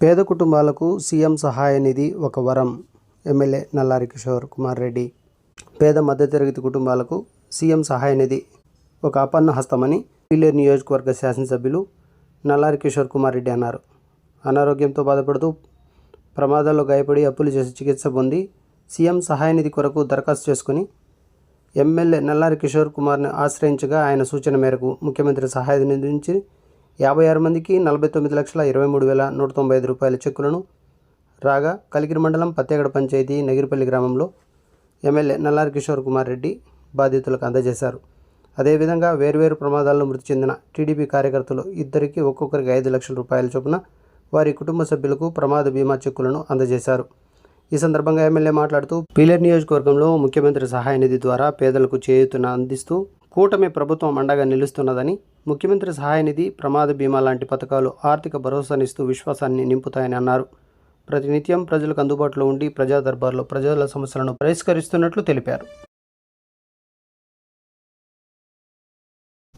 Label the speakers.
Speaker 1: పేద కుటుంబాలకు సీఎం సహాయ నిధి ఒక వరం. ఎమ్మెల్యే నల్లారి కిషోర్ కుమార్ రెడ్డి. పేద మధ్యతరగతి కుటుంబాలకు సీఎం సహాయ నిధి ఒక అపన్న హస్తమని పీలేరు నియోజకవర్గ శాసనసభ్యులు నల్లారి కిషోర్ కుమార్ రెడ్డి అన్నారు. అనారోగ్యంతో బాధపడుతూ ప్రమాదాల్లో గాయపడి అప్పులు చేసి చికిత్స పొంది సీఎం సహాయ నిధి కొరకు దరఖాస్తు చేసుకుని ఎమ్మెల్యే నల్లారి కిషోర్ కుమార్ని ఆశ్రయించగా ఆయన సూచన మేరకు ముఖ్యమంత్రి సహాయ నిధి నుంచి 56 మందికి 49,23,195 రూపాయల చెక్కులను రాగా కలిగిరి మండలం పత్తేగడ పంచాయతీ నగిరిపల్లి గ్రామంలో ఎమ్మెల్యే నల్లారి కిషోర్ కుమార్ రెడ్డి బాధితులకు అందజేశారు. అదేవిధంగా వేర్వేరు ప్రమాదాల్లో మృతి చెందిన టీడీపీ కార్యకర్తలు ఇద్దరికి ఒక్కొక్కరికి 5 లక్షల రూపాయల చొప్పున వారి కుటుంబ సభ్యులకు ప్రమాద బీమా చెక్కులను అందజేశారు. ఈ సందర్భంగా ఎమ్మెల్యే మాట్లాడుతూ పీలేరు నియోజకవర్గంలో ముఖ్యమంత్రి సహాయ నిధి ద్వారా పేదలకు చేయూతను అందిస్తూ కూటమి ప్రభుత్వం అండగా నిలుస్తున్నదని, ముఖ్యమంత్రి సహాయ నిధి, ప్రమాద బీమా లాంటి పథకాలు ఆర్థిక భరోసానిస్తూ విశ్వాసాన్ని నింపుతాయని అన్నారు. ప్రతినిత్యం ప్రజలకు అందుబాటులో ఉండి ప్రజా దర్బార్లో ప్రజల సమస్యలను పరిష్కరిస్తున్నట్లు తెలిపారు.